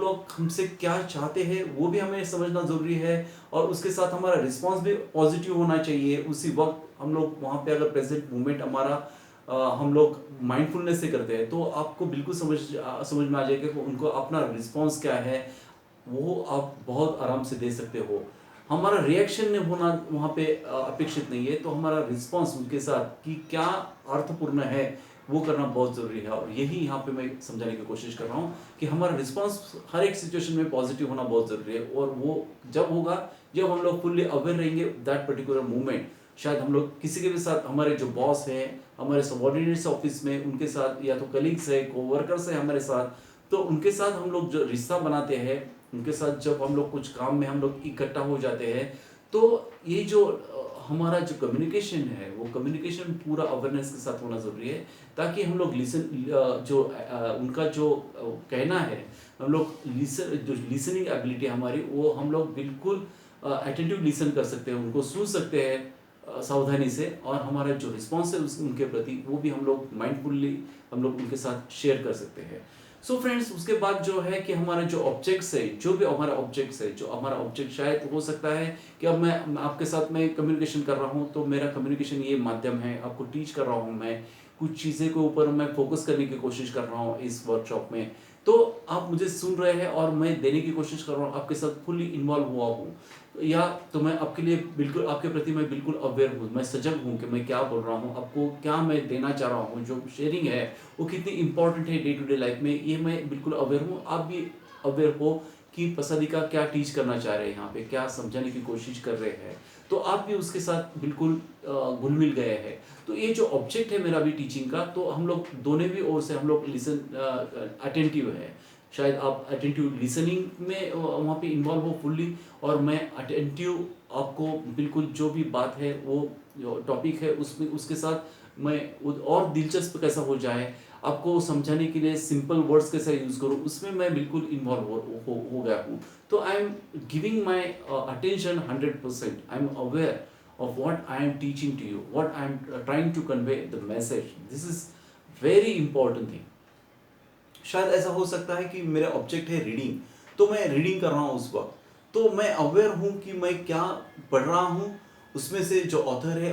लोग हमसे क्या चाहते हैं वो भी हमें समझना ज़रूरी है, और उसके साथ हमारा रिस्पॉन्स भी पॉजिटिव होना चाहिए। उसी वक्त हम लोग वहाँ पे अगर प्रेजेंट मोमेंट हमारा हम लोग माइंडफुलनेस से करते हैं तो आपको बिल्कुल समझ में आ जाएगा कि उनको अपना रिस्पॉन्स क्या है, वो आप बहुत आराम से दे सकते हो। हमारा रिएक्शन ने होना वहाँ पे अपेक्षित नहीं है, तो हमारा रिस्पॉन्स उनके साथ कि क्या अर्थपूर्ण है वो करना बहुत ज़रूरी है। और यही यहाँ पे मैं समझाने की कोशिश कर रहा हूँ कि हमारा रिस्पॉन्स हर एक सिचुएशन में पॉजिटिव होना बहुत ज़रूरी है, और वो जब होगा जब हम लोग फुल्ली अवेयर रहेंगे दैट पर्टिकुलर मोमेंट। शायद हम लोग किसी के भी साथ, हमारे जो बॉस हैं, हमारे सबॉर्डिनेट्स ऑफिस में, उनके साथ, या तो कलीग्स है, कोवर्कर्स है हमारे साथ, तो उनके साथ हम लोग जो रिश्ता बनाते हैं, उनके साथ जब हम लोग कुछ काम में हम लोग इकट्ठा हो जाते हैं, तो ये जो हमारा जो कम्युनिकेशन है वो कम्युनिकेशन पूरा अवेयरनेस के साथ होना ज़रूरी है, ताकि हम लोग उनका जो कहना है, हम लोग जो लिसनिंग एबिलिटी हमारी, वो हम लोग बिल्कुल अटेंटिव लिसन कर सकते हैं, उनको सुन सकते हैं सावधानी से, और हमारा जो रिस्पॉन्स है उनके प्रति वो भी हम लोग माइंडफुली हम लोग उनके साथ शेयर कर सकते हैं। सो फ्रेंड्स, उसके बाद जो है कि हमारा जो ऑब्जेक्ट्स है, जो भी हमारा ऑब्जेक्ट्स है, जो हमारा ऑब्जेक्ट शायद हो सकता है कि अब मैं आपके साथ में कम्युनिकेशन कर रहा हूँ, तो मेरा कम्युनिकेशन ये माध्यम है, आपको टीच कर रहा हूँ, मैं कुछ चीज़ें के ऊपर मैं फोकस करने की कोशिश कर रहा हूँ इस वर्कशॉप में। तो आप मुझे सुन रहे हैं और मैं देने की कोशिश कर रहा हूँ, आपके साथ फुल्ली इन्वॉल्व हुआ हूँ, या तो मैं आपके लिए बिल्कुल, आपके प्रति मैं बिल्कुल अवेयर हूँ, मैं सजग हूँ कि मैं क्या बोल रहा हूँ, आपको क्या मैं देना चाह रहा हूँ, जो शेयरिंग है वो कितनी इंपॉर्टेंट है डे टू डे लाइफ में, ये मैं बिल्कुल अवेयर हूँ। आप भी अवेयर हो कि पसंदीका क्या टीच करना चाह रहे हैं, यहाँ पे क्या समझाने की कोशिश कर रहे हैं, तो आप भी उसके साथ बिल्कुल घुल मिल गए हैं। तो ये जो ऑब्जेक्ट है मेरा भी टीचिंग का, तो हम लोग दोनों भी ओर से हम लोग लिसन अटेंटिव है। शायद आप अटेंटिव लिसनिंग में वहाँ पे इन्वॉल्व हो फुल्ली, और मैं अटेंटिव आपको बिल्कुल जो भी बात है, वो जो टॉपिक है उसमें उसके साथ मैं और दिलचस्प कैसा हो जाए, आपको समझाने के लिए सिंपल वर्ड्स कैसे यूज़ करूँ, उसमें मैं बिल्कुल इन्वॉल्व हो गया हूँ। तो I am giving my attention 100%। I am aware of what I am teaching to you, what I am trying to convey the message. This is very important thing. शायद ऐसा हो सकता है कि मेरा ऑब्जेक्ट है रीडिंग, तो मैं रीडिंग कर रहा हूँ उस वक्त, तो मैं अवेयर हूँ कि मैं क्या पढ़ रहा हूँ, उसमें से जो ऑथर है